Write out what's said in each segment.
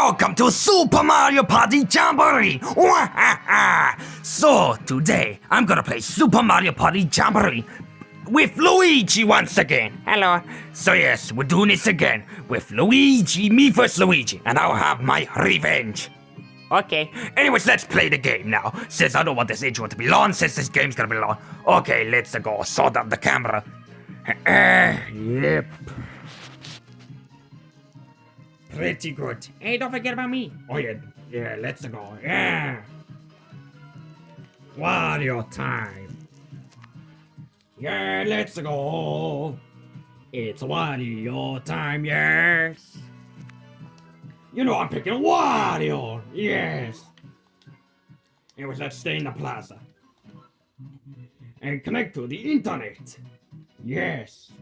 Welcome to Super Mario Party Jamboree! So, today, I'm gonna play Super Mario Party Jamboree with Luigi once again. Hello. So yes, we're doing this again with Luigi, me versus Luigi, and I'll have my revenge. Okay. Anyways, let's play the game now. Since I don't want this intro to be long, since this game's gonna be long. Okay, let's go. Sort out the camera. Yep. Pretty good. Hey, don't forget about me. Oh yeah, let's go. Yeah. Wario time. Yeah, let's go. It's Wario time, yes. You know I'm picking Wario, yes. Anyways, let's stay in the plaza. And connect to the internet. Yes.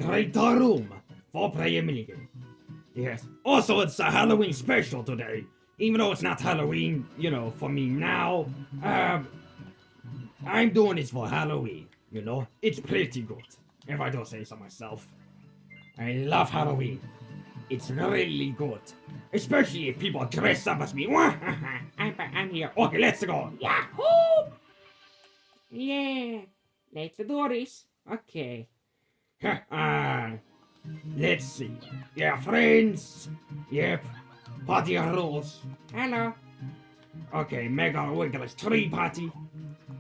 Create a room for playing minigame. Yes. Also, it's a Halloween special today. Even though it's not Halloween, you know, for me now. I'm doing this for Halloween, you know? It's pretty good, if I don't say so myself. I love Halloween. It's really good. Especially if people dress up as me. I'm here. Okay, let's go. Yahoo! Yeah. Let's do this. Okay. Let's see. Yeah, friends. Yep. Party rules. Hello. Okay, Mega Wiggler's tree party.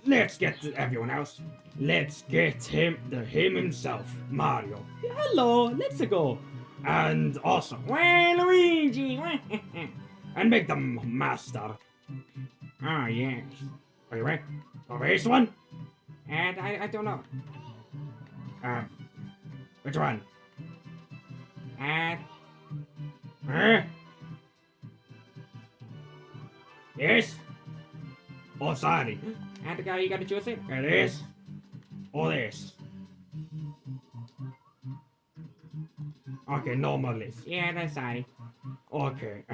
Let's get to everyone else. Let's get him himself, Mario. Hello, let's go. And also, well, Luigi. And make them master. Ah, yes. Are you ready? For this one? And I don't know. Which one? Yes? Oh, sorry. And the guy you gotta choose it? It is. Or this. Okay, normal list. Yeah, that's sorry. Okay,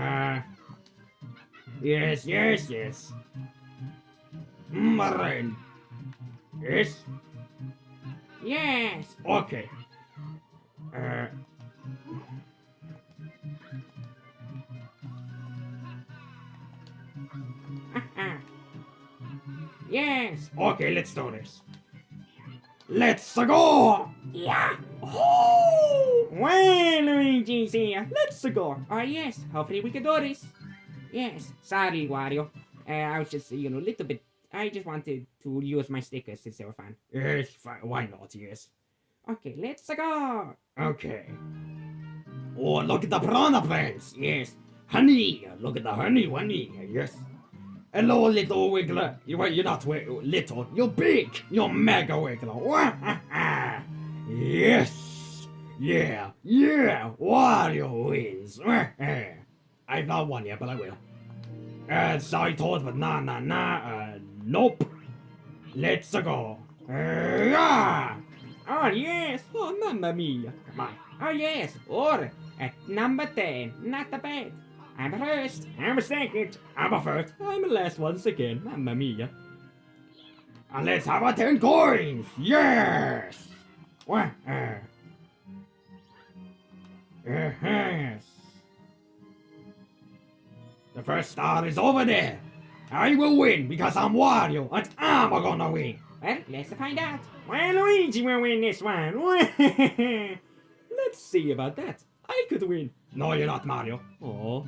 yes. Marine. Yes? Yes! Okay. Yes! Okay, let's do this. Let's go! Yeah! Oh! Well, Luigi's here. Let's go. Oh, yes. Hopefully we can do this. Yes. Sorry, Wario. I was just, a little bit... I just wanted to use my stickers since they were fun. Yes, fine. Why not, yes. Okay, let's go. Okay. Oh, look at the piranha plants. Yes. Honey. Look at the honey. Yes. Hello, little Wiggler. You're not little. You're big. You're Mega Wiggler. Yes. Yeah. Wario wins. I've not won yet, but I will. Sorry, Toad, but nope. Let's go. Oh, yes. Oh, mamma mia. Come on. Oh, yes. Or at number 10. Not the bad. I'm a first. I'm a second. I'm a first. I'm a last once again. Mamma mia. And let's have a 10 coins. Yes. Yes. The first star is over there. I will win because I'm Wario and I'm gonna win. Well, let's find out. Well, Luigi will win this one. Let's see about that. I could win. No, you're not, Mario. Oh.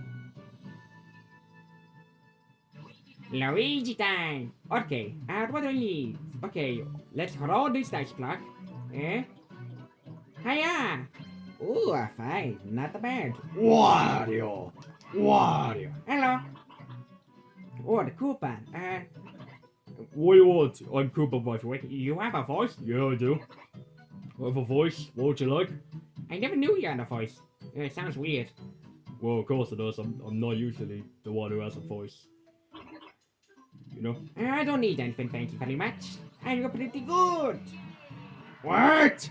Luigi time. Okay, what do we need? Okay, let's roll this dice block. Hiya! Ooh, a 5. Not bad. Wario. Hello. Oh, the Koopa. What do you want? I'm Koopa, by the way. You have a voice? Yeah, I do. I have a voice. What would you like? I never knew you had a voice. It sounds weird. Well, of course it does. I'm not usually the one who has a voice. You know? I don't need anything, thank you very much. I'm pretty good. What?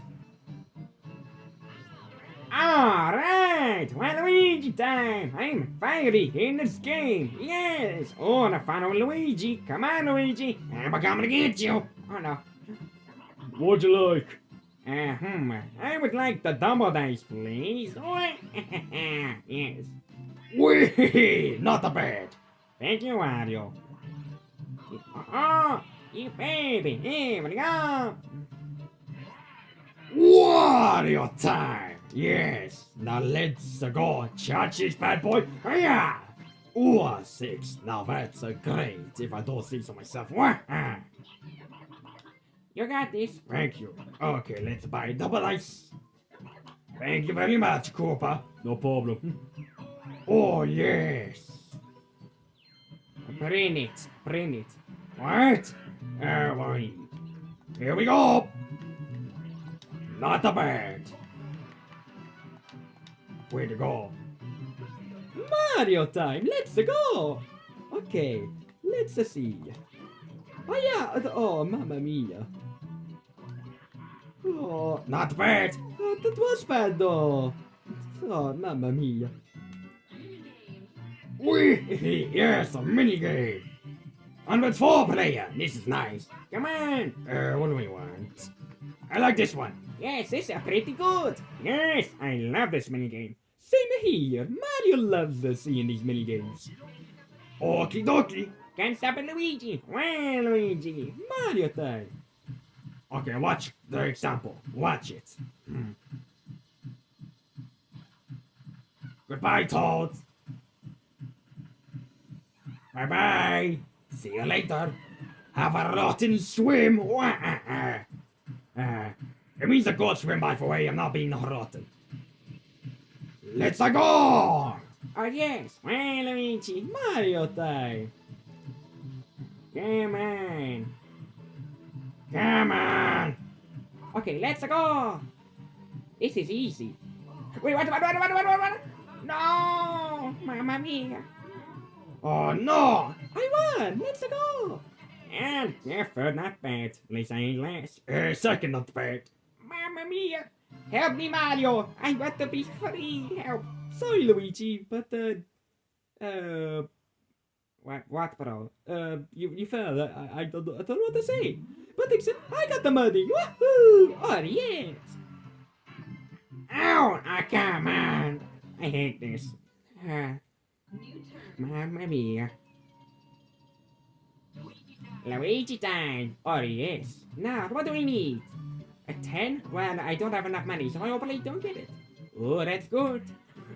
Alright, well, Luigi time. I'm fiery in this game. Yes. Oh, the fun of Luigi. Come on, Luigi. I'm coming to get you. Oh, no. What'd you like? I would like the double dice, please. Yes. Wee! Not a bad. Thank you, Wario. Oh, you baby. Here we go. Wario time. Yes. Now let's go. Charge this bad boy. Hiya! Ooh, 6. Now that's great, if I don't say so myself. You got this. Thank you. Okay, let's buy double ice. Thank you very much, Koopa. No problem. Oh, yes. Bring it. Bring it. What? Wait. Here we go. Not a bad. Way to go. Mario time. Let's go. Okay. Let's see. Oh yeah. Oh, mamma mia. Oh, Not bad. that was bad though. Oh, mamma mia. Wee! Yes, a mini game. And with 4 player. This is nice. Come on. What do we want? I like this one. Yes, this is pretty good. Yes, I love this mini game. Same here. Mario loves seeing these mini games. Okie dokie. Can't stop it, Luigi. Well, Luigi. Mario time. Okay, watch the example. Watch it. Goodbye, Toad. Bye-bye. See you later. Have a rotten swim. It means a good swim, by the way. I'm not being rotten. Let's go! Oh, yes. Well, Luigi. Mario time. Come on. Come on. Okay, let's go. This is easy. Wait, what? No! Mamma mia. Oh, no. I won. Let's go. And yeah, third not bad. At least I ain't last. Second not bad. Mamma mia. Help me, Mario. I want to be free. Help. Sorry, Luigi, but What, bro? you fell. I don't know what to say. But except I got the money. Woohoo! Oh, yes. Ow! Ah, come on. I hate this. Mamma mia. Luigi time. Oh, yes. Now, what do we need? A 10? Well, I don't have enough money, so I hopefully don't get it. Oh, that's good.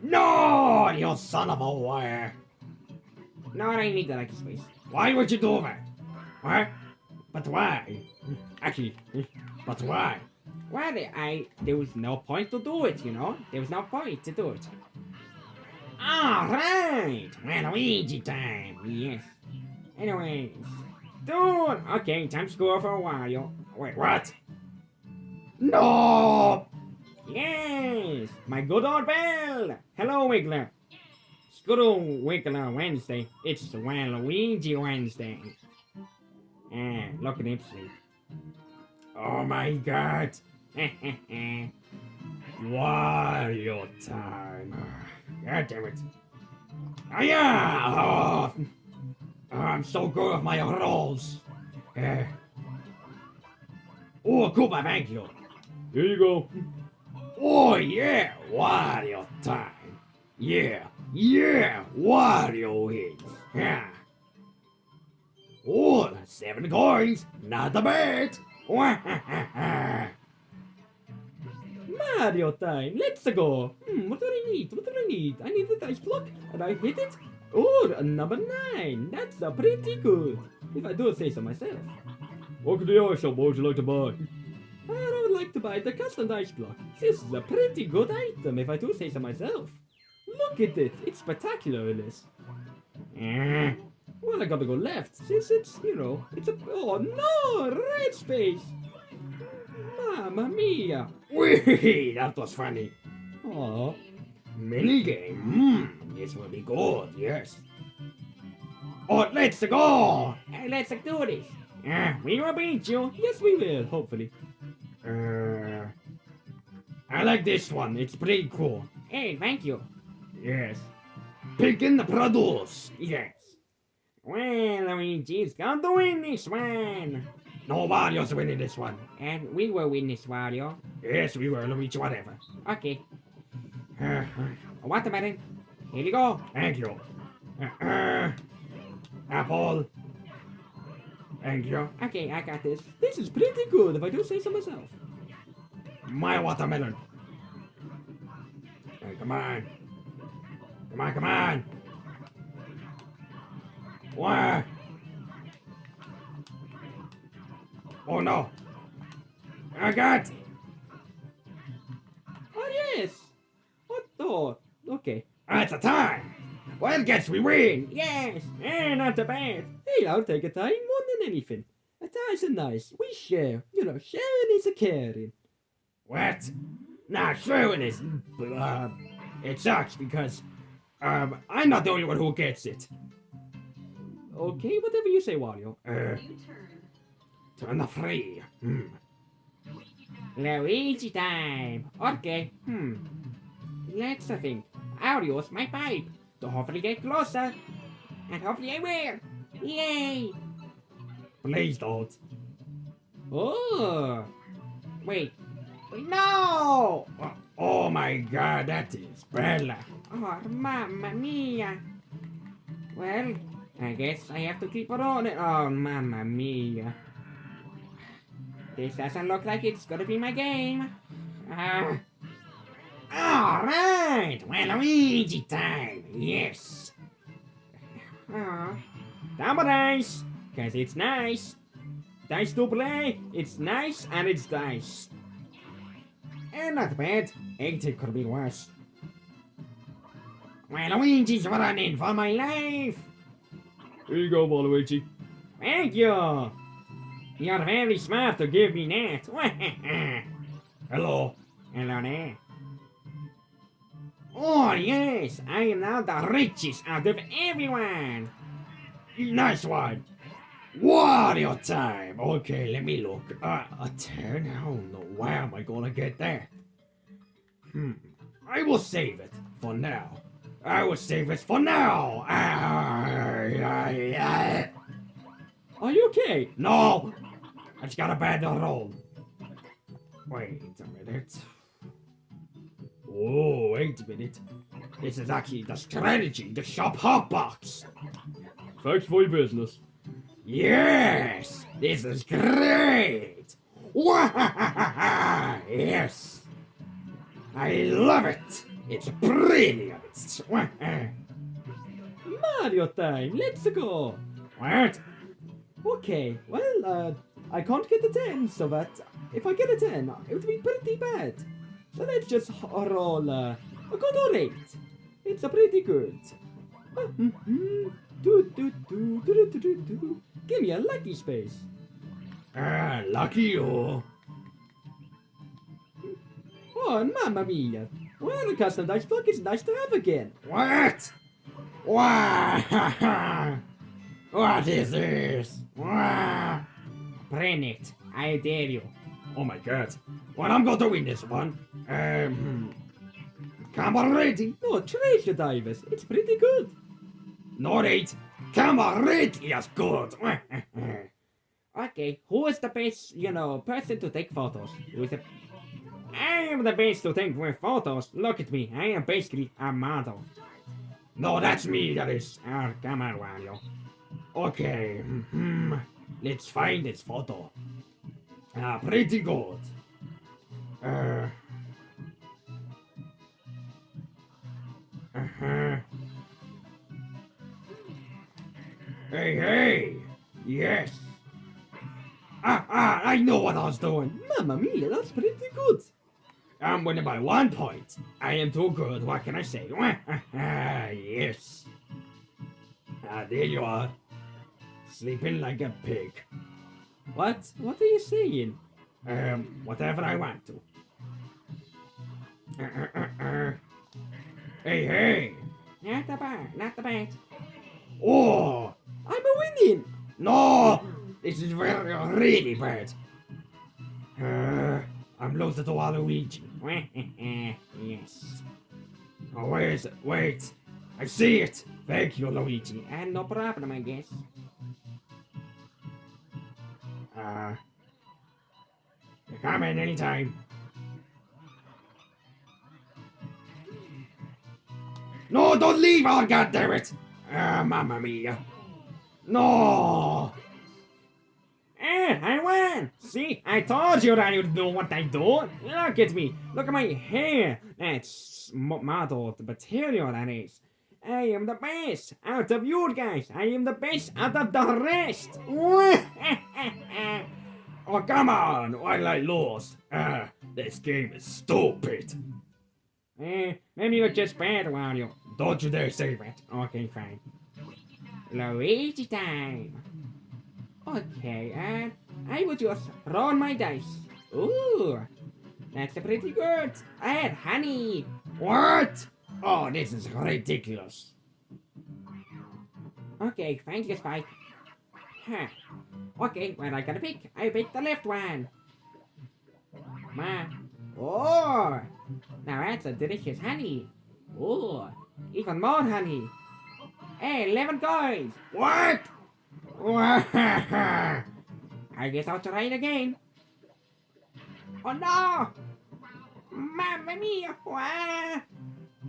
No, you son of a wire. No, I need the lucky space. Why would you do that? What? But why? Actually, but why? Well, there was no point to do it, you know? There was no point to do it. Alright! Well, Luigi time. Yes. Anyways. Dude! Okay, time to go for Wario. Wait, What? No! Yes! My good old bell! Hello, Wiggler. It's good old Wiggler Wednesday. It's Waluigi Wednesday. Look at him sleep. Oh my god. Wario time. God damn it. Oh yeah! I'm so good at my rolls. Oh, Koopa, thank you. Here you go. Oh yeah, Wario time. Yeah, Wario is. Yeah. Oh, 7 coins. Not a bad. Mario time. Let's go. What do I need? I need the dice block, and I hit it. Oh, a number 9. That's pretty good. If I do say so myself. Welcome to the ice shop. What would you like to buy? I would like to buy the custom dice block. This is a pretty good item, if I do say so myself. Look at it. It's spectacular, this. Well, I gotta go left, since it's, it's a... Oh, no! Red space! Mamma mia! Wee, that was funny. Aw. Minigame. This will be good, yes. Oh, let's go! Hey, let's do this. We will beat you. Yes, we will, hopefully. I like this one. It's pretty cool. Hey, thank you. Yes. Picking the produce. Yes. Well, Luigi's going to win this one. No, Wario's winning this one. And we will win this, Wario. Yes, we were, Luigi, whatever. Okay. What about it? Here you go. Thank you. Apple. Thank you. Okay, I got this. This is pretty good if I do say so myself. My watermelon. Hey, come on. Come on, come on. What? Oh no. I got. Oh yes. What the? Okay. That's a tie. Well, guess we win. Yes. Not too bad. Hey, I'll take a tie more than anything. A tie's a nice. We share. You know, sharing is a caring. What? Nah, sure it is. But, it sucks because I'm not the only one who gets it. Okay, whatever you say, Wario. Turn the free. Luigi time. Okay. Let's think. I'll use my pipe to hopefully get closer. And hopefully I will. Yay! Please don't. Oh. Wait. No! Oh my god, that is Bella. Oh, mamma mia. Well, I guess I have to keep rolling. Oh, mamma mia. This doesn't look like it's gonna be my game. Alright! Well, Luigi time! Yes! Double dice! Cause it's nice! Dice to play! It's nice and it's dice! And not bad. It could be worse. Well, Luigi's running for my life! Here you go, Waluigi. Thank you! You're very smart to give me that. Hello. Hello there. Oh yes, I am now the richest out of everyone. Nice one. Wario time. Okay, let me look. A 10? Oh no, where am I gonna get that? I will save it for now. I will save it for now. Are you okay? No! I just got a bad roll. Wait a minute. Oh, wait a minute. This is actually the strategy, the shop hot box. Thanks for your business. Yes! This is great! Yes! I love it! It's brilliant! Mario time. Let's go. What? Okay. Well, I can't get a 10, so that if I get a 10, it would be pretty bad. So let's just roll a good 8. It's a pretty good. Give me a lucky space. Lucky you. Oh, mamma mia. Well, a custom dice block is nice to have again. What? What? What is this? Bring it. I dare you. Oh my god. Well, I'm going to win this one. Camera ready? No, treasure divers. It's pretty good. Not 8. Camera ready is good. Okay, who is the best, person to take photos? I am the best to take photos. Look at me. I am basically a model. No, that's me, that is. Oh, come on, Wario. Okay. Let's find this photo. Pretty good. Hey! Yes! I know what I was doing! Mamma mia, that's pretty good. I'm winning by 1 point. I am too good, what can I say? Yes! There you are. Sleeping like a pig. What? What are you saying? Whatever I want to. Hey! Not the bad, not the bad. Oh! I'm a winning. No! This is really bad. I'm losing to Waluigi. Yes. Oh, where is it? Wait. I see it. Thank you, Luigi. And no problem, I guess. Come in anytime. No, don't leave! Oh, God damn it! Ah, mamma mia. No! I won! See, I told you that you'd do what I do. Look at me. Look at my hair. That's modeled material, that is. I am the best out of you guys. I am the best out of the rest. Oh, come on! Why'd I lose? This game is stupid. Maybe you're just bad, Wario. Don't you dare say that. Okay, fine. Luigi time. Okay, I will just roll my dice. Ooh, that's pretty good. I had honey. What? Oh, this is ridiculous. Okay, thank you, Spike. Huh. Okay, well, I gotta pick. I picked the left one. Oh, now that's a delicious honey. Oh, even more honey. Hey, 11 coins. What? I guess I'll try it again. Oh no! Mamma mia!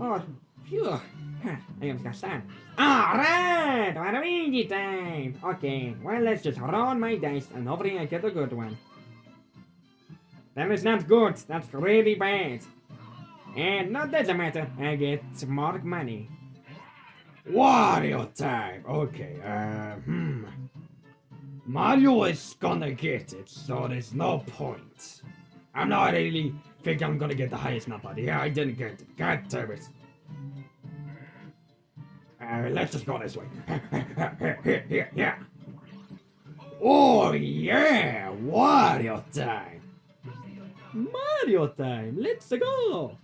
Oh, phew. I almost got stunned. Alright! Waluigi time! Okay, well, let's just roll my dice and hopefully I get a good one. That is not good. That's really bad. And no, doesn't matter. I get more money. Wario time. Okay, Mario is gonna get it, so there's no point. I'm not really think I'm gonna get the highest number. Yeah, I didn't get it. God damn it. Let's just go this way. Here. Oh yeah, Wario time. Mario time! Let's go!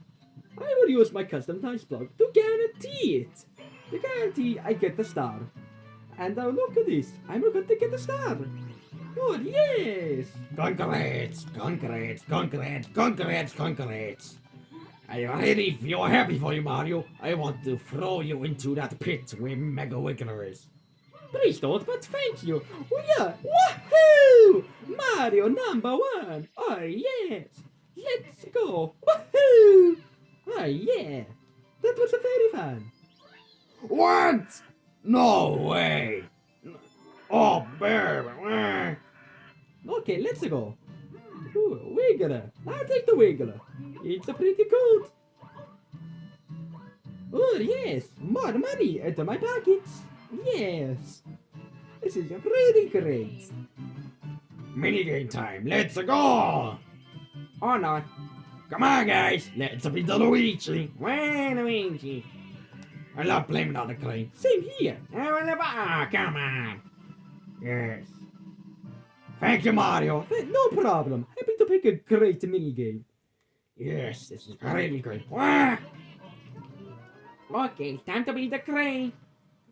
I will use my custom dice block to guarantee it. To guarantee I get the star. And now look at this. I'm going to get the star. Good, yes! Congrats. I really feel happy for you, Mario. I want to throw you into that pit where Mega Wiggler is. Please don't, but thank you. Oh yeah! Woohoo! Mario #1. Oh yes! Let's go! Woohoo! Oh yeah! That was very fun. What? No way. Oh, baby. Okay, let's go. Ooh, Wiggler. I'll take the Wiggler. It's a pretty good. Oh yes, more money into my pockets. Yes. This is really great. Minigame time. Let's go. Oh no. Come on, guys. Let's beat the Luigi. Waluigi. I love blaming on the crane. Same here. Come on. Yes. Thank you, Mario. No problem. Happy to pick a great minigame. Yes, this is really great. Okay, time to beat the crane.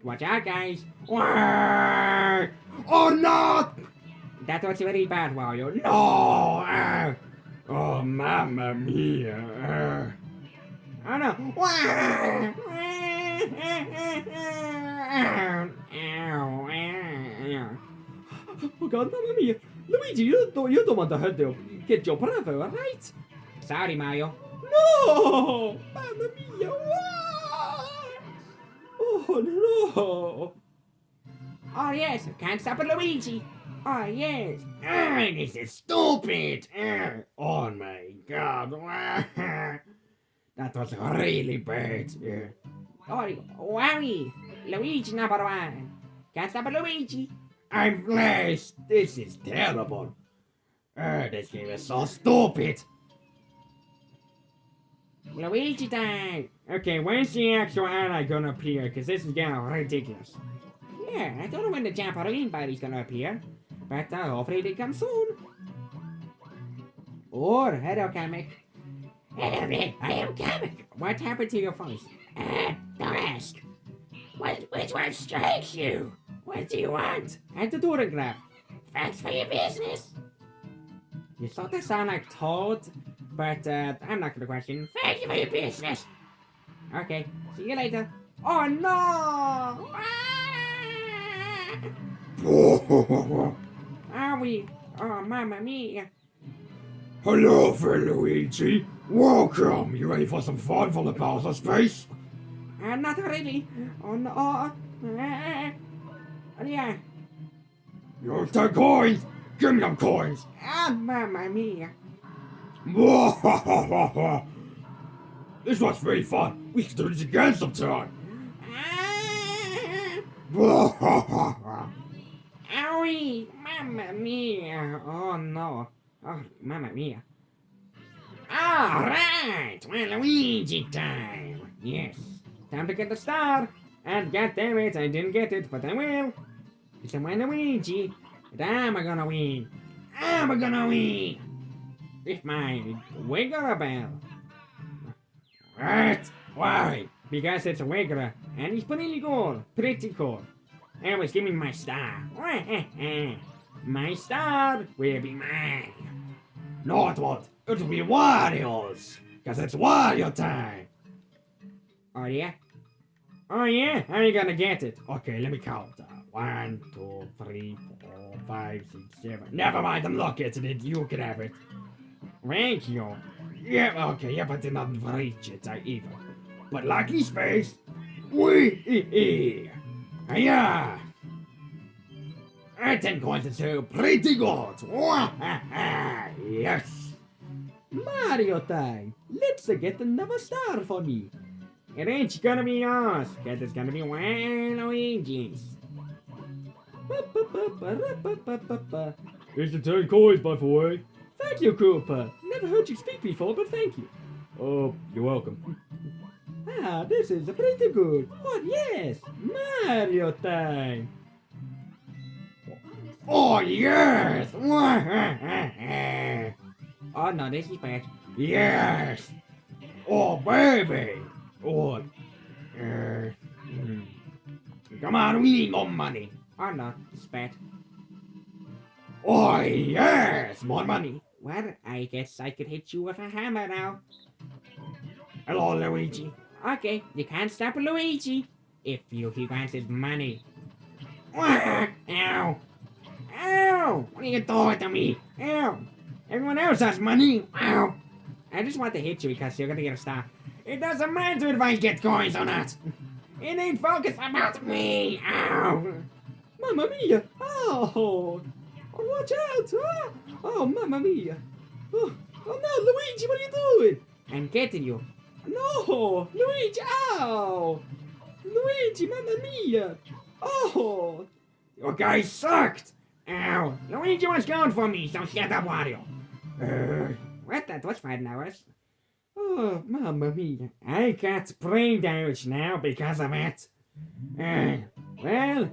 Watch out, guys. Oh, no! That was very bad, Wario. No! Oh, oh, mamma mia. Oh no! Oh God, mamma mia. Luigi, you don't want to hurt your, get your brother, right? Sorry, Mario. No! Mamma mia! Oh no! Oh yes, can't stop it, Luigi. Oh yes. This is stupid. Oh my God. That was really bad. Oh, Wario. Luigi #1. Can't stop it, Luigi. I'm blessed. This is terrible. This game is so stupid. Luigi time. Okay, when's the actual ally gonna appear? Because this is getting ridiculous. Yeah, I don't know when the Jamboree body's gonna appear. But hopefully they come soon. Or, hello, Kamek. Hello there, I am Comic. What happened to your voice? Don't ask. Which one strikes you? What do you want? And the autograph. Thanks for your business. You sort of sound like Toad, but I'm not gonna question. Thank you for your business. Okay, see you later. Oh no! Are we? Oh, mamma mia. Hello, Luigi. Welcome. You ready for some fun from the Bowser space? Not really. Oh no. Yeah. You 10 coins! Give me them coins! Mamma mia. This was really fun. We should do this again sometime. Owie! Mamma mia! Oh no! Oh, mamma mia! Alright! Waluigi time! Yes! Time to get the star! And goddammit, I didn't get it, but I will! It's a Waluigi! And I'm gonna win! I'm gonna win! With my Wiggler bell! Right? Why? Because it's a Wiggler, and he's pretty cool! Pretty cool! I was giving my star! My star will be mine! No, it won't. It'll be Wario's. Because it's Wario time. Oh yeah? Oh yeah? How are you gonna get it? Okay, let me count. 1, 2, 3, 4, 5, 6, 7. Never mind, I'm not getting it. You can have it. Thank you. Yeah, okay, yeah, but did not reach it either. But lucky space. Wee! Yeah! 10 coins is so pretty good. Yes. Mario time! Let's get another star for me. It ain't gonna be yours, cause it's gonna be Waluigi's. Here's the 10 coins, by the way. Thank you, Koopa. Never heard you speak before, but thank you. Oh, you're welcome. Ah, this is pretty good. Oh, yes! Mario time! Oh, yes! Oh no, this is bad. Yes! Oh, baby! Oh, come on, we need more money. Oh no, it's bad. Oh, yes! More money. Well, I guess I could hit you with a hammer now. Hello, Luigi. Okay, you can't stop Luigi if he wants his money. Ow! Ow! What are you doing to me? Ow! Everyone else has money. Ow! I just want to hit you because you're gonna get a star. It doesn't matter if I get coins or not. It ain't focused about me. Ow! Mamma mia! Oh! Watch out! Ah! Oh, mamma mia! Oh no, Luigi, what are you doing? I'm getting you. No! Luigi, ow! Luigi, mamma mia! Oh! You guys sucked. Ow! Luigi was going for me, so shut up, Wario. What? That was 5 hours. Oh, mamma mia! I got brain damage now because of it. Well,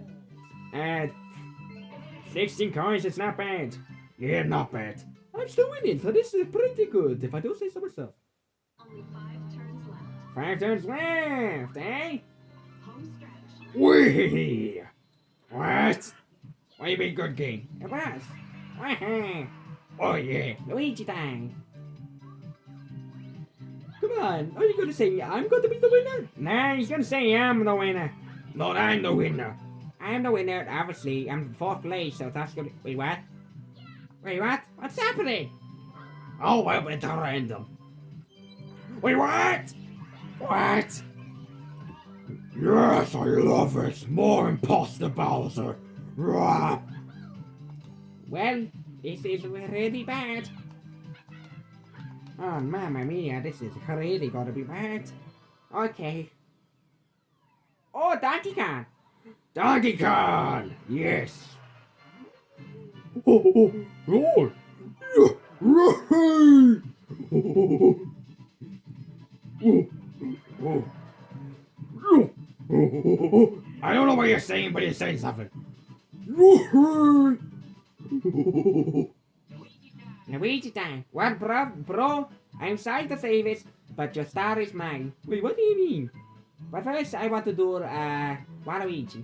16 coins is not bad. Yeah, not bad. I'm still winning, so this is pretty good, if I do say so myself. Only 5 turns left. 5 turns left, eh? Home stretch. Wee! What? What do you mean good game? It was. Wah-ha. Oh, yeah. Luigi time. Come on, are you gonna say I'm going to be the winner? Nah, he's gonna say I'm the winner. Not I'm the winner. I'm the winner, obviously. I'm in 4th place, so that's gonna. Wait, what? Wait, what? What's happening? Oh, well, it's random. Wait, what? What? Yes, I love it. More imposter Bowser. Rah. Well, this is really bad. Oh, mamma mia, this is really gonna be bad. Okay. Oh, Donkey Kong! Donkey Kong! Yes. I don't know what you're saying, but you're saying something. Luigi time. Well, bro, I'm sorry to say this, but your star is mine. Wait, what do you mean? But first, I want to do, Waluigi.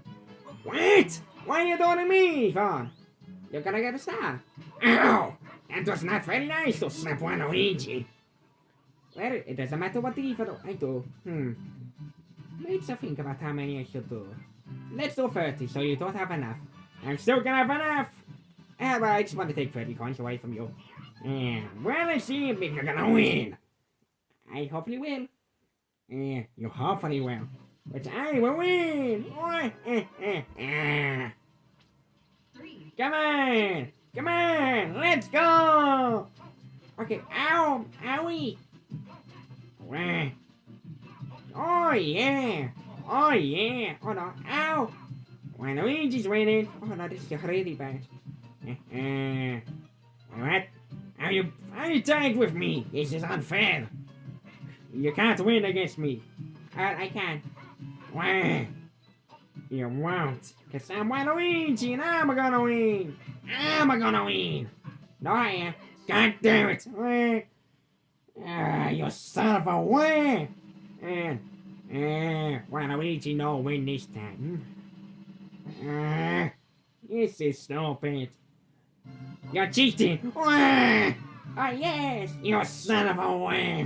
What? Why are you doing me for? You're gonna get a star. Ow! That was not very nice to slap Waluigi. Well, it doesn't matter what either I do. Let's think about how many I should do. Let's do 30, so you don't have enough. I'm still gonna have enough. Well, I just want to take 30 coins away from you. Well, let's see if you're gonna win. I hopefully will. You hopefully will. But I will win! 3, Come on! Come on! Let's go! Okay, ow! Owie! Wah. Oh yeah! Oh yeah! Oh no! Ow! Waluigi's winning! Oh no, this is really bad. What? Are you tied with me? This is unfair. You can't win against me. I can. Wah. You won't. Cause I'm Waluigi and I'm gonna win. I'm gonna win. No, I am. God damn it. You son of a wah. Waluigi no win this time. This is stupid. You're cheating. Wah. Oh yes, you son of a wah.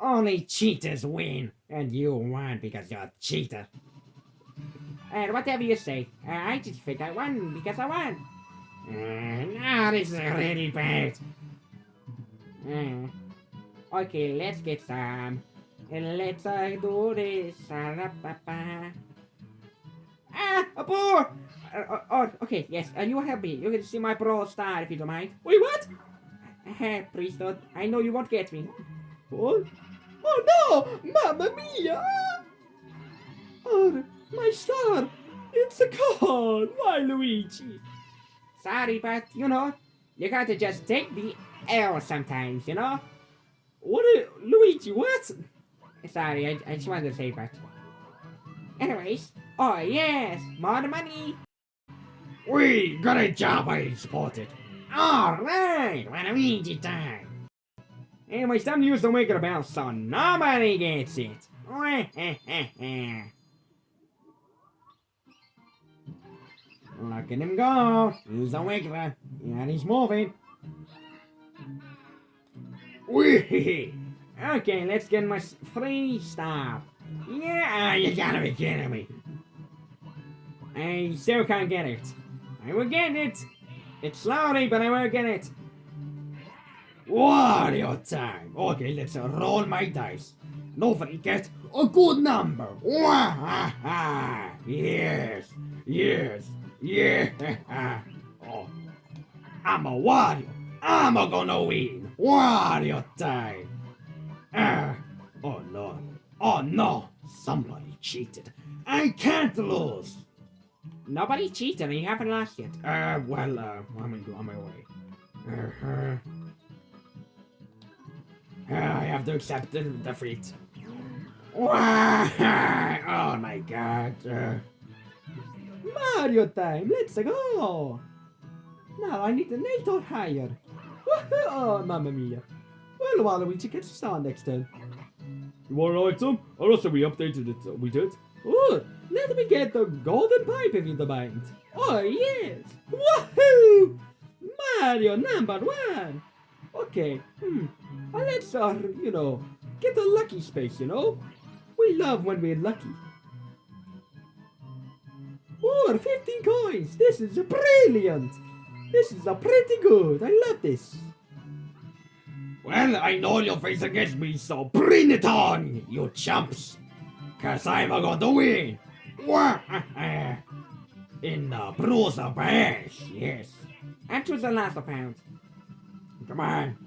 Only cheaters win, and you won because you're a cheater. And whatever you say, I just think I won because I won. Now this is really bad. Okay, let's get some. Let's do this. A ball! Okay, yes, you help me. You can see my pro star if you don't mind. Wait, what? Priesthood, I know you won't get me. What? Oh no! Mamma mia! Oh, my star! It's a card! Why, Luigi? Sorry, but you know, you gotta just take the L sometimes, you know? Luigi, what? Sorry, I just wanted to say that. Anyways, oh yes, more money. We got a job I spotted. Alright, Waluigi time. Anyways, time to use the wicked bell so nobody gets it. Look at him go. He's a wiggler. And he's moving. Wee! Okay, let's get my free stop. Yeah, you gotta be kidding me. I still can't get it. I will get it. It's slowly, but I will get it. Wario time. Okay, let's roll my dice. Nobody gets a good number. Yes, yes, yeah. Oh, I'm a Wario. I'm gonna win. Wario time. Oh no. Oh no. Somebody cheated. I can't lose. Nobody cheated and you haven't lost yet. I'm on my way. I have to accept the defeat. Oh my god. Mario time! Let's go! Now I need the NATO higher. Oh, mamma mia. Well, Waluigi gets a star next turn. You want an item? Or also we updated it. We did. Oh, let me get the golden pipe if you don't mind. Oh, yes. Woohoo! Mario #1. Okay, let's, get a lucky space, you know? We love when we're lucky. Oh, 15 coins! This is brilliant! This is pretty good. I love this. Well, I know your face against me, so bring it on, you chumps! Cause I'm gonna win! In the Bruiser Bash, yes. And to the last pound. Come on.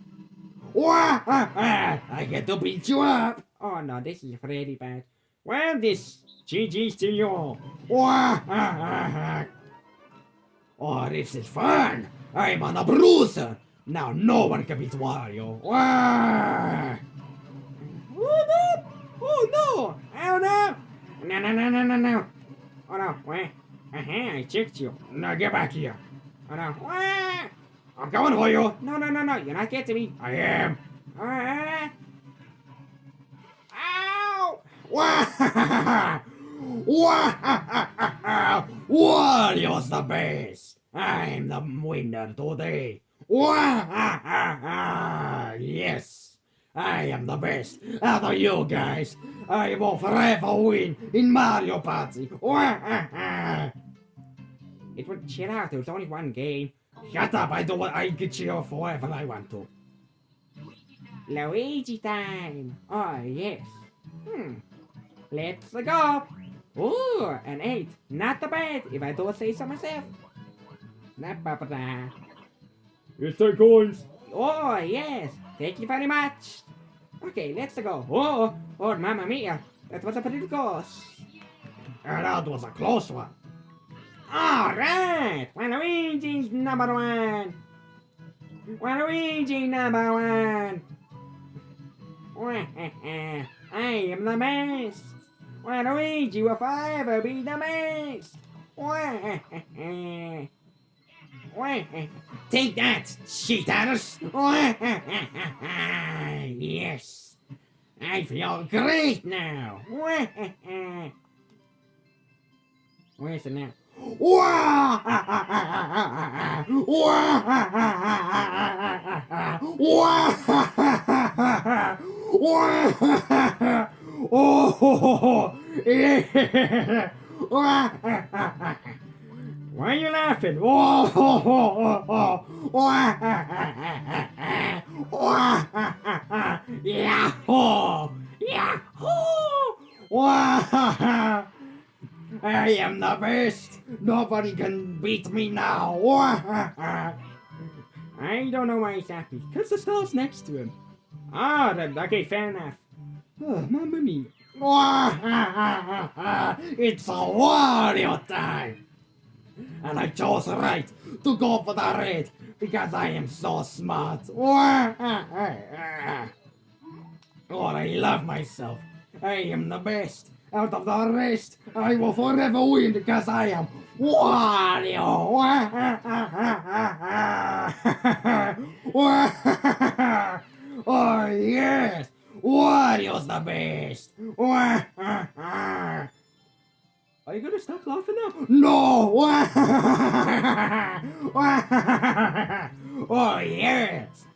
I get to beat you up! Oh no, this is really bad. Well, this GG's to you. Oh, this is fun! I'm on a bruiser! Now no one can beat Wario! Oh no! Oh no! No! Oh no! Wait. I tricked you. Now get back here! Oh no! I'm coming for you! No! You're not getting me. I am! Ow! Wario's the best! I'm the winner today! Yes! I am the best out of you guys! I will forever win in Mario Party! It would chill out, there was only one game. Shut up! I can cheer forever I want to. Luigi time! Oh yes. Let's go. Ooh, an 8. Not bad, if I do say so myself. Not bad. Here's 10 coins. Oh, yes. Thank you very much. Okay, let's go. Oh, mamma mia. That was a pretty close. That was a close one. Alright. Waluigi's number 1. Waluigi number 1. I am the best. Waluigi will forever be the best. Take that, cheaters! Yes, I feel great now. Where's it now? Oh, yeah. Why are you laughing? Yahoo! Yahoo! I am the best. Nobody can beat me now. I don't know why he's happy. Because the star's next to him. Ah, okay, fair enough. Oh, mamma mia. It's a Wario time. And I chose right to go for the red because I am so smart. Oh, I love myself. I am the best. Out of the rest, I will forever win because I am Wario. Oh yes, Wario's the best. Are you going to stop laughing now? No! Oh yes!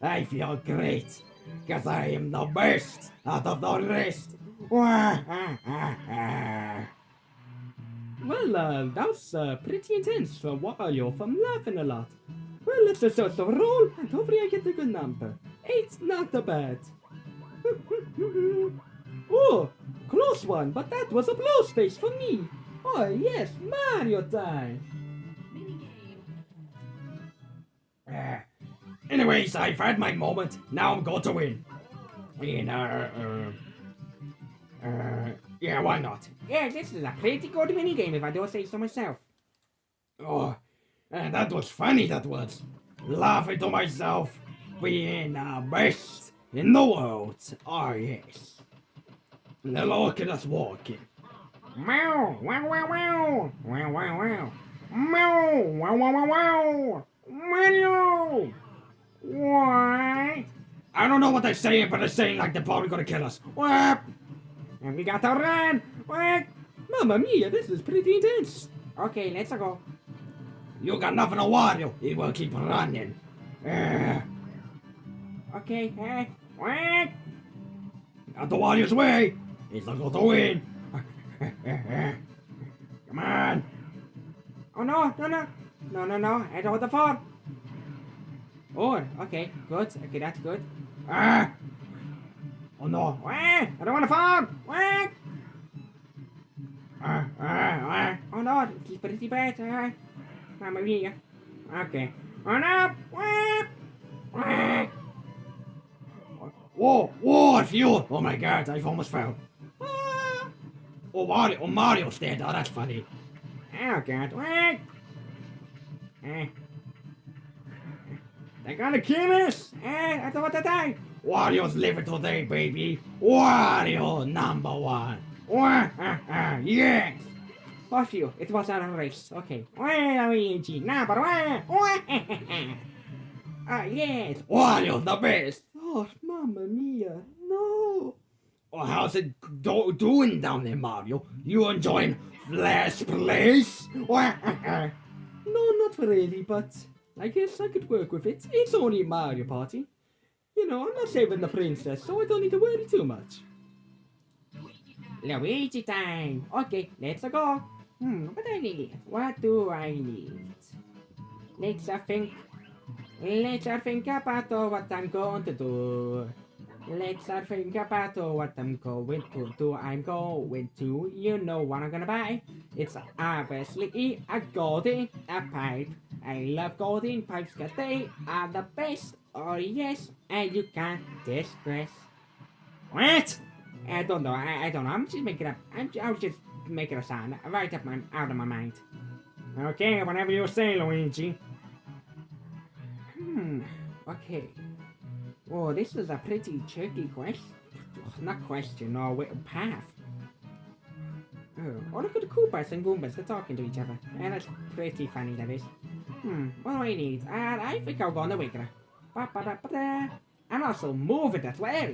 I feel great, because I am the best out of the rest. Well, that was pretty intense for Wario from laughing a lot. Well, let's just start the roll, and hopefully I get a good number. 8's not the bad. Oh, close one, but that was a blow space for me. Oh yes, Mario time. Minigame. Anyways, I've had my moment. Now I'm going to win. Yeah, why not? Yeah, this is a pretty good minigame if I do say so myself. Oh, that was funny, that was. Laughing to myself, being the best in the world. Oh, yes. Now look at us walking. Meow, wow, wow, wow, wow, wow, wow. Meow, wow, wow, wow, wow. Mario! What? I don't know what they're saying, but they're saying like they're probably gonna kill us. What? And we got to run! What? Mamma mia, this is pretty intense. Okay, let's go. You got nothing to Wario. He will keep running. Okay, what? Out the Wario's way. He's not going to win. Come on. Oh no, I don't want to fall. Oh, okay, good. Okay, that's good. Oh no. I don't want to fall. What? Oh no, it's pretty bad. Mamma mia. Okay. Oh no. Whoa, I feel. Oh my god, I've almost fell. Oh, Mario's dead. Oh, that's funny. Oh god. What? They're gonna kill us. I don't want to die. Wario's living today, baby. Wario #1. Yes. Oh phew, it was a race. Okay. Luigi, number 1. Yes. Wario, the best. Oh, mamma mia, no. Oh, how's it doing down there, Mario? You enjoying last place? No, not really, but I guess I could work with it. It's only a Mario Party. You know, I'm not saving the princess, so I don't need to worry too much. Luigi time. Okay, let's go. What do I need? What do I need? Let's think. Let's think about what I'm going to do. Let's not think about what I'm going to do. I'm going to, you know what I'm gonna buy. It's obviously a golden a pipe. I love golden pipes because they are the best. Oh yes, and you can't distress. What? I don't know. I don't know. I'm just making up. I was just making a sound right up my out of my mind. Okay, whatever you say, Luigi. Okay. Oh, this was a pretty tricky question. Not question, no, path. Oh, look at the Koopas and Goombas. They're talking to each other. And that's pretty funny, that is. What do I need? I think I'll go on the Wiggler. Ba-ba-da-ba-da. And also move it as well.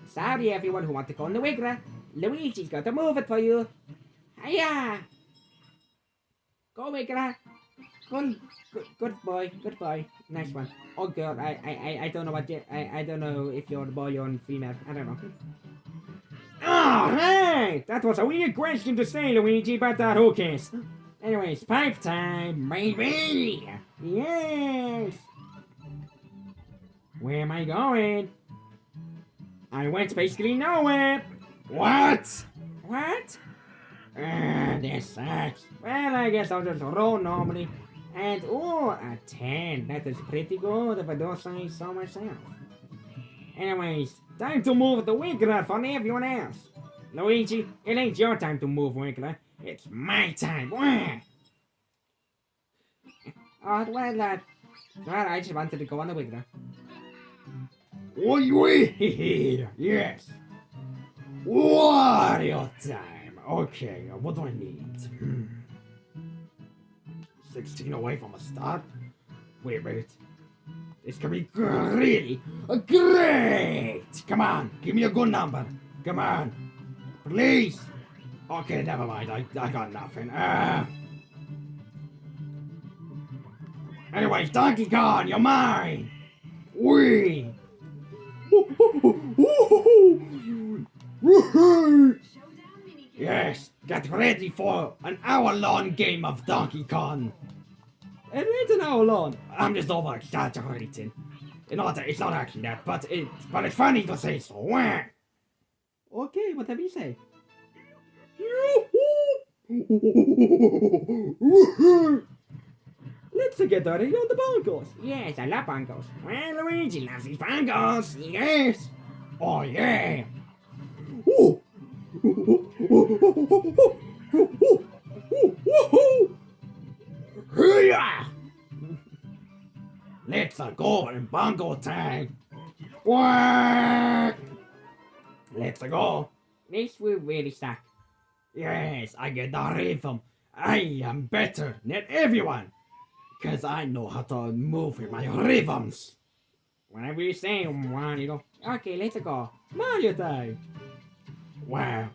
Sorry, everyone who wants to go on the Wiggler. Luigi's got to move it for you. Hiya! Go, Wiggler. Good boy, good boy. Nice one. Oh girl, I don't know what I don't know if you're a boy or a female. I don't know. Oh, hey! That was a weird question to say, Luigi, but who cares? Anyways, pipe time, baby. Yes! Where am I going? I went basically nowhere. What? What? This sucks. Well, I guess I'll just roll normally. And oh, a 10. That is pretty good if I don't say so myself. Anyways, time to move the Wiggler for everyone else. Luigi, it ain't your time to move, Wiggler. It's my time. Wah! Oh, well, I just wanted to go on the Wiggler. Oi, yes. Wario time. Okay, what do I need? 16 away from a start? Wait. This could be really great! Come on, give me a good number. Come on. Please. Okay, never mind. I got nothing. Anyways, Donkey Kong, you're mine! Wee! Yes, get ready for an hour-long game of Donkey Kong. It ain't an hour long. I'm just over exaggerating. It's not actually that, but it's funny to say so. Wah! Okay, whatever you say. Let's get ready on the bongos. Yes, I love bongos. Well, Luigi loves his bongos. Yes. Oh yeah. Let's go in bongo time. What? Let's go. This will really suck. Yes, I get the rhythm. I am better than everyone. Because I know how to move with my rhythms. Whatever you say, Wario. Okay, let's go. Mario time. Where?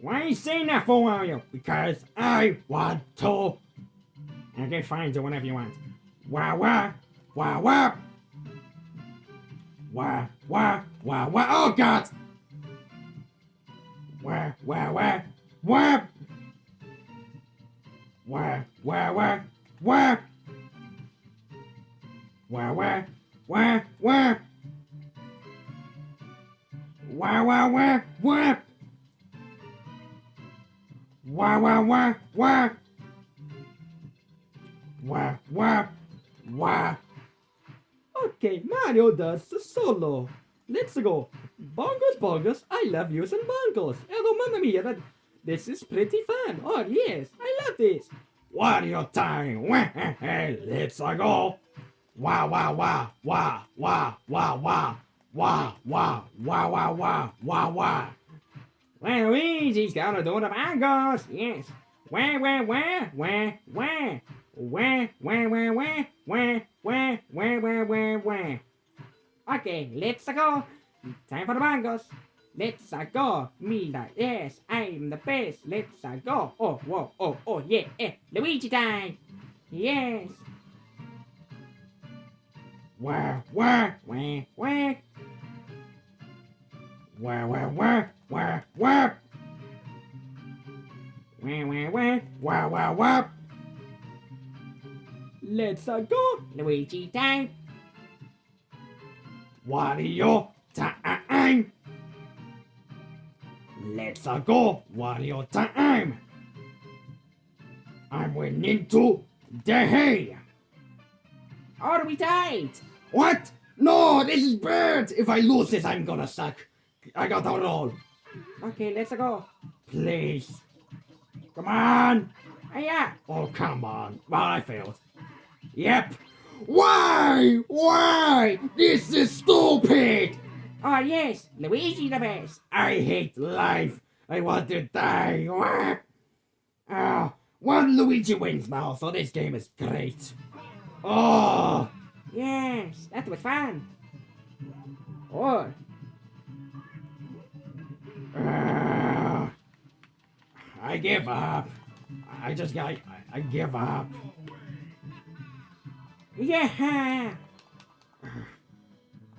Why are you saying that for, Wario? Because I want to. Okay, fine, do whatever you want. Oh God! Okay, Mario does the solo. Let's go. Bongos, I love using bongos. Oh, mamma mia, this is pretty fun. Oh, yes, I love this. Wario time! Let's go! Wow! Well, Luigi's gotta do the bongos. Yes. Where? Okay, let's go. Time for the bongos. Let's go. Yes, I'm the best. Let's go. Oh, yeah. Luigi time. Yes. Wah, wah, wah, wah. Wah, wah, wah, wah, wah. Wah, wah, wah, wah, wah, wah. Let's go. Luigi time. Wario time. Let's go. Wario time. I'm winning today. Are we tied? What? No, this is bad. If I lose this, I'm gonna suck. I got a roll. Okay, let's go. Please. Come on. Yeah. Oh, come on. Well, I failed. Yep. Why? Why? This is stupid. Oh yes, Luigi the best. I hate life. I want to die. Wah. Ah, one Luigi wins now, so this game is great. Oh. Yes, that was fun. Oh, I give up. I give up. yeah.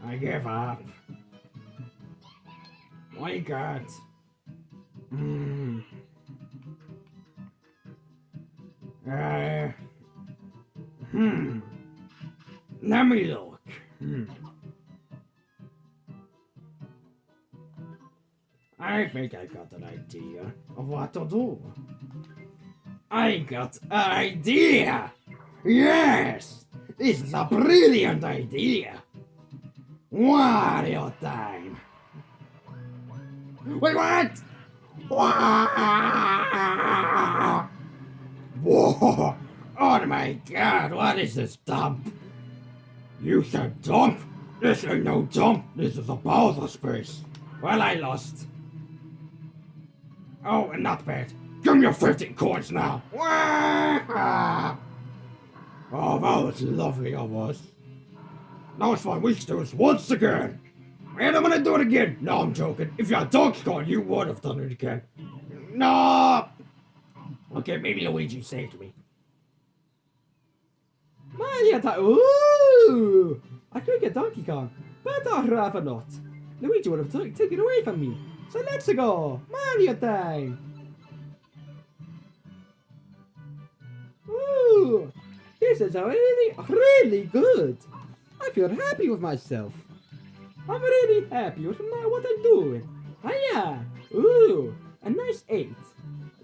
I give up. My God. Let me look. I think I got an idea of what to do. I got an idea! Yes! This is a brilliant idea! Wario time! Wait, what? Whoa! Oh my God, what is this dump? You said dump? This ain't no dump, this is a Bowser space. Well, I lost. Oh, and not bad. Give me your 15 coins now. Oh, that was lovely of us. Now it's fine, we should do this once again. And I'm gonna do it again. No, I'm joking. If you're a Donkey Kong, you would have done it again. No! Okay, maybe Luigi saved me. Mario time. Ooh! I could get Donkey Kong, but I'd rather not. Luigi would have taken it away from me. So let's go. Mario time. Ooh! This is really good. I feel happy with myself. I'm really happy with what I'm doing. Hiya! Ooh! A nice 8.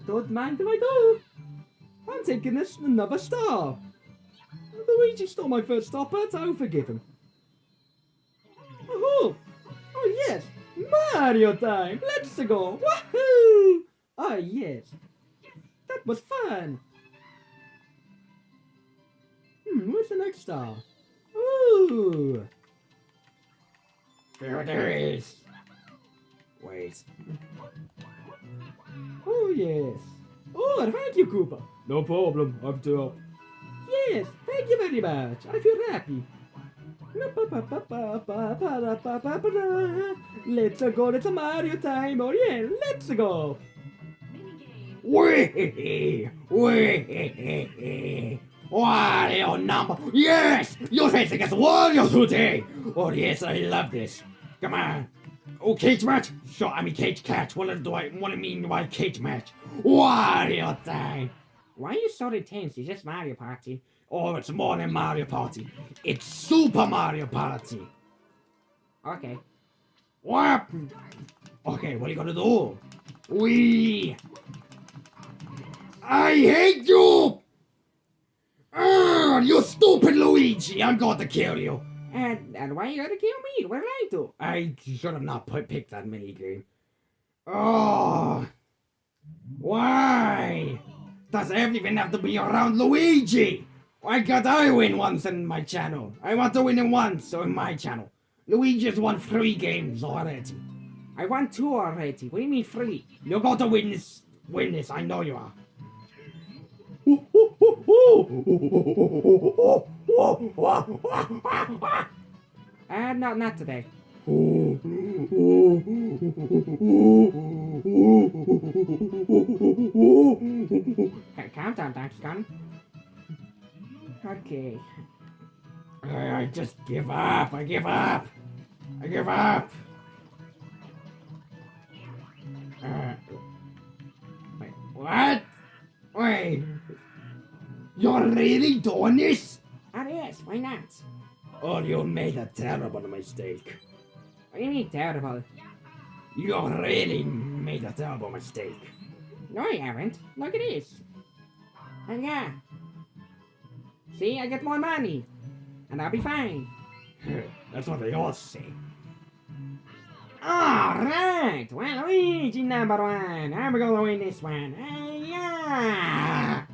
Don't mind if I do. I'm taking this another star. Luigi stole my first star, but I'll forgive him. Oh! Oh yes! Mario time! Let's go! Woohoo! Oh yes! That was fun! Where's the next star? Ooh! There it is. Wait. Oh yes! Oh, thank you, Koopa! No problem, I'm up. Yes, thank you very much. I feel happy. Let's go, it's a Mario time. Oh yeah, let's go. Wee! Wario number. Yes! You're facing against Wario today! Oh yes, I love this. Come on. Oh, cage match? Sure, I mean cage catch. What do I mean by cage match? Wario time! Why are you so intense? It's just Mario Party. Oh, it's more than Mario Party. It's Super Mario Party. Okay. What? Okay, what are you gonna do? Wee! I hate you! You stupid Luigi! I'm going to kill you. And why you gotta kill me? What did I do? I should have not picked that minigame. Oh! Why? Does everything have to be around Luigi? Why can't I win once in my channel? I want to win it once in my channel. Luigi's won 3 games already. I won 2 already. What do you mean 3? You're going to win this. Win this. I know you are. Not today. Okay, calm down, Donkey Kong. Okay. I just give up. I give up. I give up. Wait, what? Wait. You're really doing this? Oh yes, why not? Oh, you made a terrible mistake. What do you mean terrible? You really made a terrible mistake. No, I haven't. Look at this. And yeah. See, I get more money. And I'll be fine. That's what they all say. Alright! Well, Luigi number one. I'm gonna win this one. Yeah!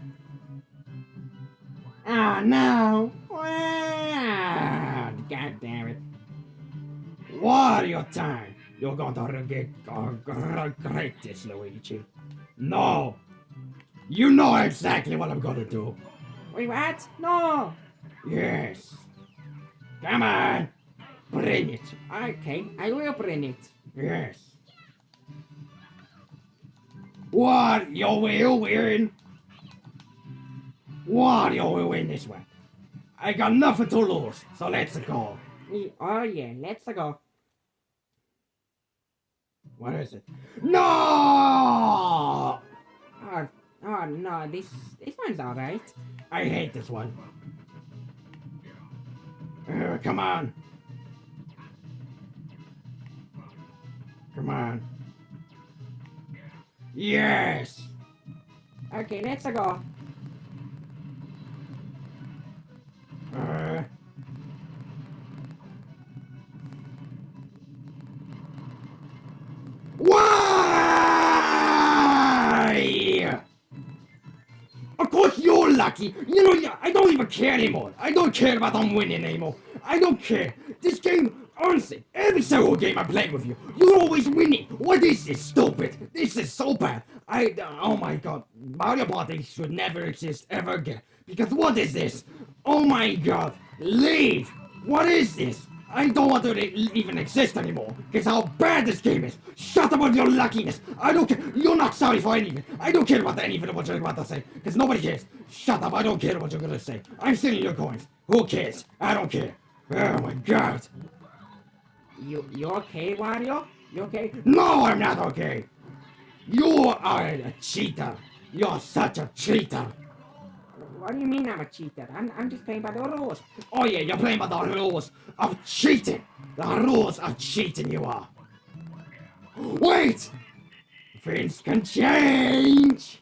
Oh no! God damn it. Wario time! You're going to regret this, Luigi. No! You know exactly what I'm gonna do. Wait, what? No! Yes. Come on! Bring it. Okay, I will bring it. Yes. What? You will win? Wario will win this one. I got nothing to lose, so let's go. Oh yeah, let's go. What is it? No! Oh no, this one's alright. I hate this one. Come on. Come on. Yes! Okay, let's go. Why? Of course you're lucky. You know, I don't even care anymore. I don't care about them winning anymore. I don't care. This game, honestly, every single game I play with you, you're always winning. What is this, stupid? This is so bad. Oh my god. Mario Party should never exist ever again. Because what is this? Oh my god. Leave. What is this? I don't want to even exist anymore. Because how bad this game is. Shut up with your luckiness. I don't care. You're not sorry for anything. I don't care about anything what you're about to say. Because nobody cares. Shut up. I don't care what you're going to say. I'm stealing your coins. Who cares? I don't care. Oh my god. You okay, Wario? You okay? No, I'm not okay. You are a cheater. You're such a cheater. What do you mean I'm a cheater? I'm just playing by the rules. Oh yeah, you're playing by the rules of cheating. The rules of cheating you are. Wait! Things can change.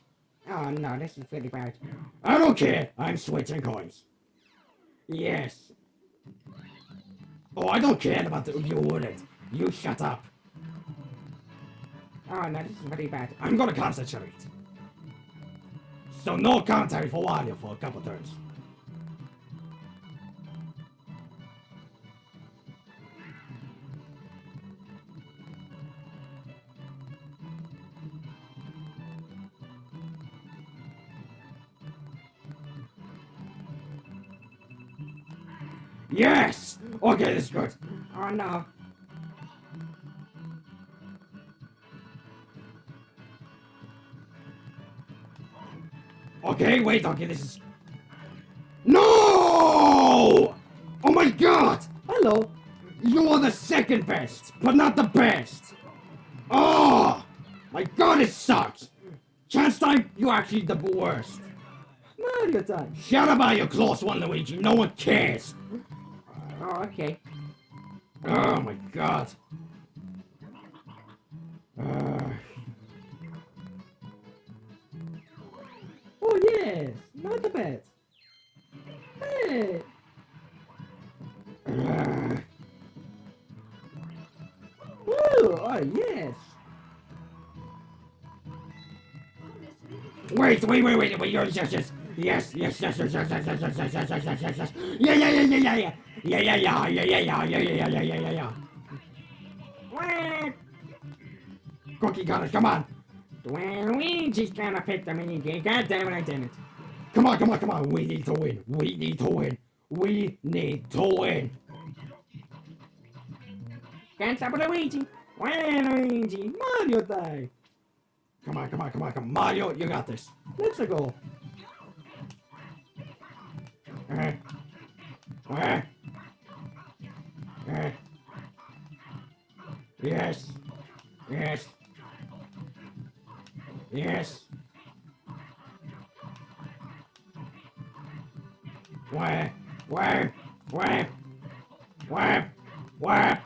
Oh no, this is pretty bad. I don't care. I'm switching coins. Yes. Oh, I don't care about you wouldn't. You shut up. Oh no, this is pretty bad. I'm gonna concentrate. So no commentary for Wario for a couple turns. Yes! Okay, this is good. Oh no. Okay, wait, okay, this is... No! Oh my god! Hello. You are the second best, but not the best! Oh! My god, it sucks! Chance time, you're actually the worst. Mario time. Shut up about your close one, Luigi. No one cares. Oh, okay. Oh my god. Oh yes, not the bad. Hey. Ooh, oh yes. Wait, you're yes, yeah. Cookie Cutters, come on. Well, Luigi's gonna pick the mini game. God damn it, I didn't. Come on. We need to win. We need to win. Can't stop Luigi. Well, Luigi. Mario time. Come on. Mario, you got this. Let's go. Yes. Yes. Yes. Where? Where? Where? Where? Where?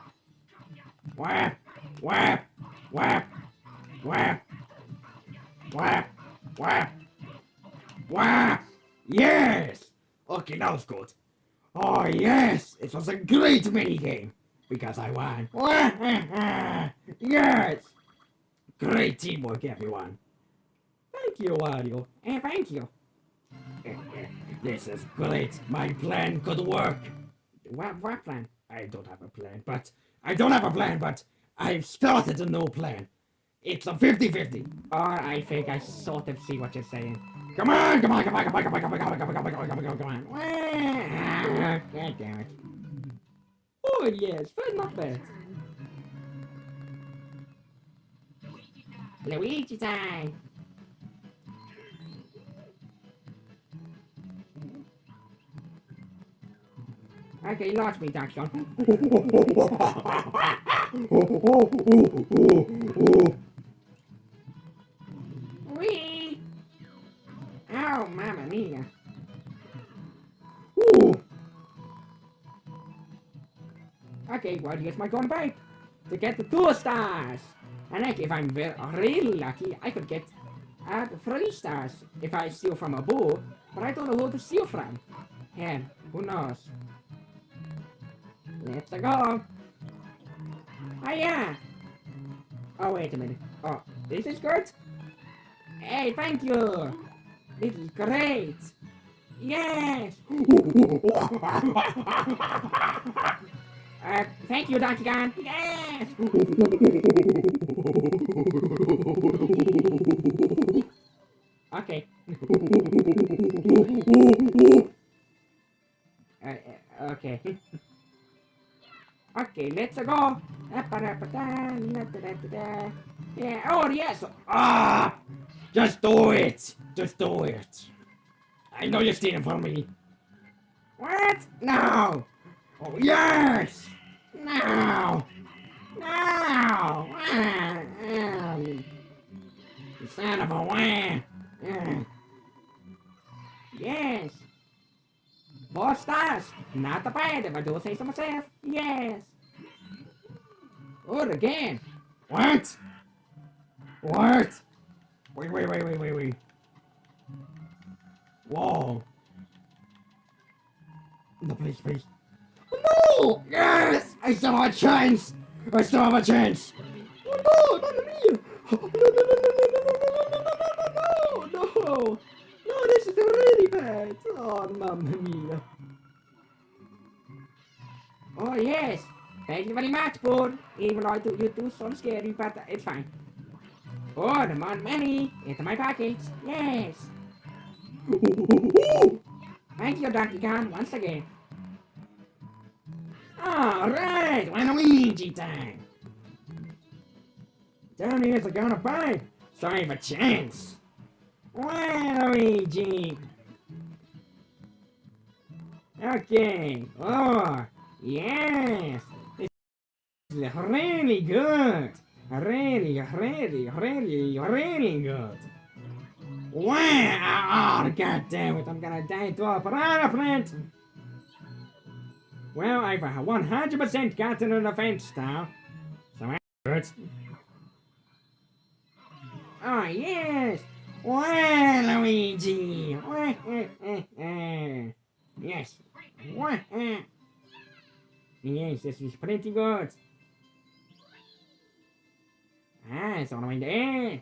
Where? Where? Where? Where? Where? Where? Where? Yes! Okay, that was good. Oh, yes! It was a great minigame! Because I won. Yes! Great teamwork, everyone. Thank you, Wario. Thank you. This is great. My plan could work. What plan? I don't have a plan, but I've started a new plan. It's a 50-50. Or I think I sort of see what you're saying. Come on, come on, come on, come on, come on, come on, come on, come on, come on, come on, come on. God damn it. Oh, yes, but not bad. Luigi time! Okay, you lost me, Donkey Kong. Whee! Oh, mamma mia. Okay, well, here's my golden pipe to get the 2 stars. And like, if I'm really lucky, I could get 3 stars if I steal from a bull. But I don't know who to steal from. And who knows? Let's go. Oh yeah. Oh wait a minute. Oh, this is good. Hey, thank you. This is great. Yes. Thank you, Donkey Kong. Yes. Okay. Okay. Okay, let's go. Yeah. Oh yes. Ah! Just do it! Just do it! I know you're stealing from me. What? No. Oh, yes! No. No. Son of a wham! Yes. 4 stars. Not bad if I do say so myself. Yes. Good again. What? What? Wait. Whoa. No, please. No! Yes! I still have a chance! Oh no, mamma mia! No, this is really bad! Oh, mamma mia! Oh yes. Thank you very much, Board. Even though you do so scary, but it's fine. Oh, the money into my pockets. Yes. Thank you, Donkey Kong, once again. Alright, Waluigi time! Down here's a gonna buy, so I have a chance. Waluigi! Okay, oh, yes! This is really good! Really good! Wow! Oh, god damn it, I'm gonna die to a piranha plant! Well, I've 100% gotten an offense now. So that hurts. Oh, yes! Waluigi! Yes. Yes, this is pretty good. It's all the way there.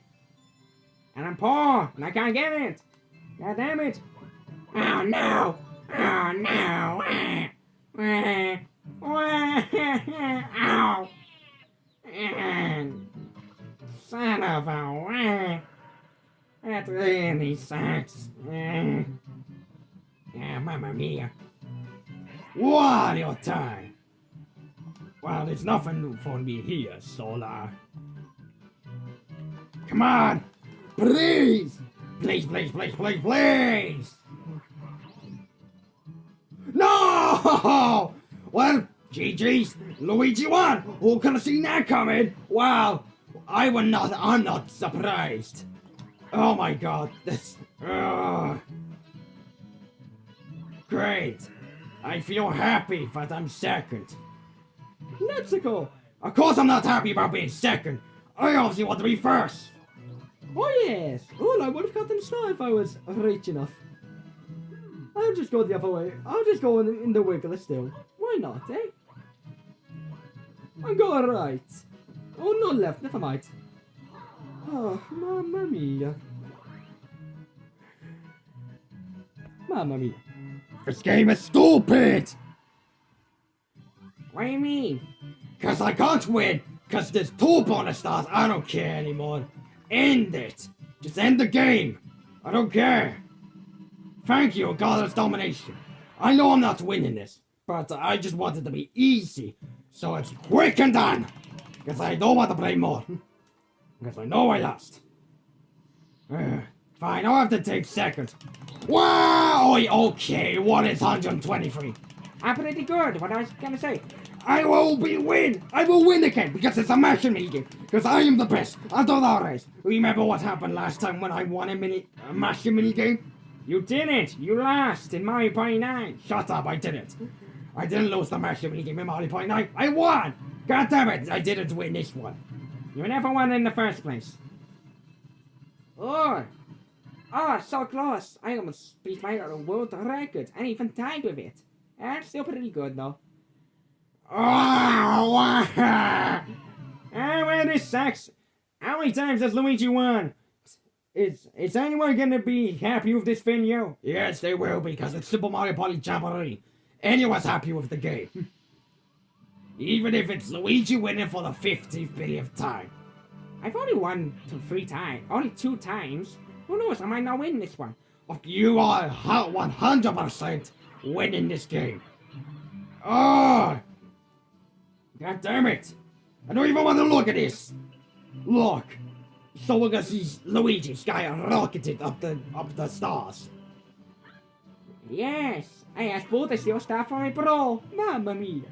And I'm poor, and I can't get it. God damn it. Oh, no. Oh, no. Ow. Son of a... That really sucks. Mamma mia. Wario time. Well, there's nothing for me here, Solar. Come on! Please! Please! No! Well, GG's. Luigi won! Who could have seen that coming? Wow! I'm not surprised. Oh my god, this... Great. I feel happy that I'm second. Let's go. Of course I'm not happy about being second. I obviously want to be first. Oh yes. Oh, I would have gotten star if I was rich enough. I'll just go the other way. I'll just go in the wiggler still. Why not, eh? I'll go right. Oh, no left. Never mind. Oh, mamma mia. Mamma mia. This game is stupid! What do you mean? Cause I can't win! Cause there's 2 bonus stars, I don't care anymore. End it! Just end the game! I don't care! Thank you, Godless Domination. I know I'm not winning this, but I just want it to be easy, so it's quick and done! Cause I don't want to play more. Because I know I lost. Fine, I'll have to take second. Wow! Okay, what is 123? I'm pretty good. What I was gonna say. I will win! I will win again because it's a mashing mini game. Because I am the best. Adores. Remember what happened last time when I won a mashing mini game? You didn't. You lost in Mario Party 9. Shut up, I didn't. I didn't lose the mashing mini game in Mario Party 9. I won! God damn it, I didn't win this one. You never won in the first place. Oh, so close. I almost beat my world record and even tied with it. That's still pretty good though. Oh, Well, this sucks. How many times has Luigi won? Is anyone gonna be happy with this video? yes, they will because it's Super Mario Party Jamboree. Anyone's happy with the game. Even if it's Luigi winning for the 50th billionth time. I've only won 3 times. Only 2 times. Who knows? I might not win this one. You are 100% winning this game. Oh! God damn it! I don't even want to look at this. Look. So we're gonna see Luigi skyrocketed up the stars. Yes, I asked both to steal stuff from my bro. Mamma mia.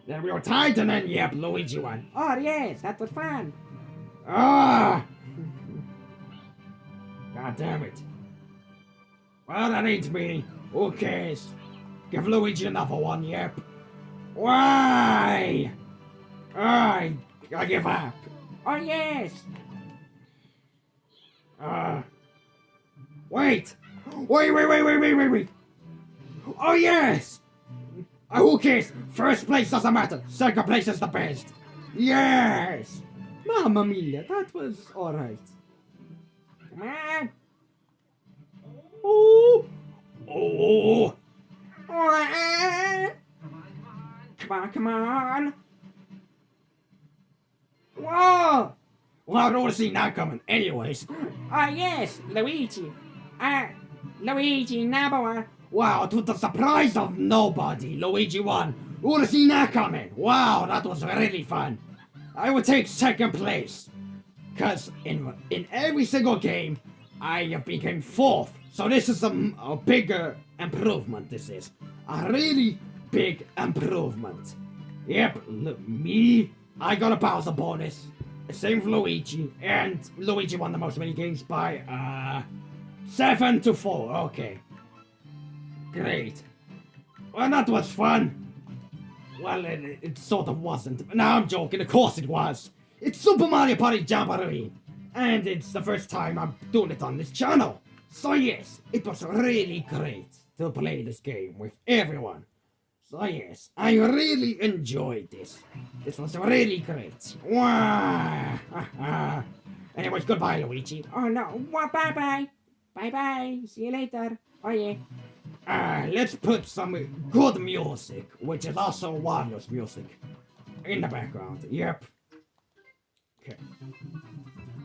Then we were tied and then, yep, Luigi won. Oh yes, that was fun. Ah! God damn it. Well, that ain't me. Who cares? Give Luigi another one, yep. Why? I give up. Oh yes. Wait! Wait! Oh yes! Who cares? First place doesn't matter. Second place is the best. Yes! Mamma mia, that was alright. Come on. Oh! Come on. Whoa! Well, I don't see that coming. Anyways. Oh yes, Luigi. Luigi number 1. Wow, to the surprise of nobody, Luigi won. Who would have seen that coming? Wow, that was really fun. I would take second place. Cause in every single game, I have become 4th. So this is a bigger improvement, this is. A really big improvement. Yep, me, I got a Bowser bonus. Same for Luigi, and Luigi won the most many games by, 7-4, okay. Great. Well, that was fun. Well, it sort of wasn't. No, I'm joking, of course it was. It's Super Mario Party Jamboree, and it's the first time I'm doing it on this channel. So yes, it was really great to play this game with everyone. So yes, I really enjoyed this. This was really great. Wow. Anyways, goodbye, Luigi. Oh no. Well, bye. Bye. See you later. Oh yeah. Let's put some good music, which is also Wario's music, in the background. Yep. Okay.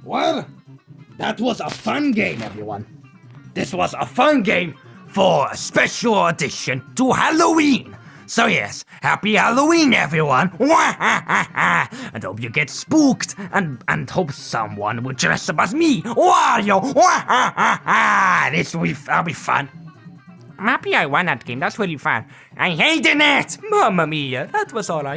Well, that was a fun game, everyone. This was a fun game for a special edition to Halloween. So yes, happy Halloween, everyone! And hope you get spooked, and hope someone will dress up as me, Wario! That'll be fun. I'm happy I won that game. That's really fun. I hated it! Mamma mia, that was alright.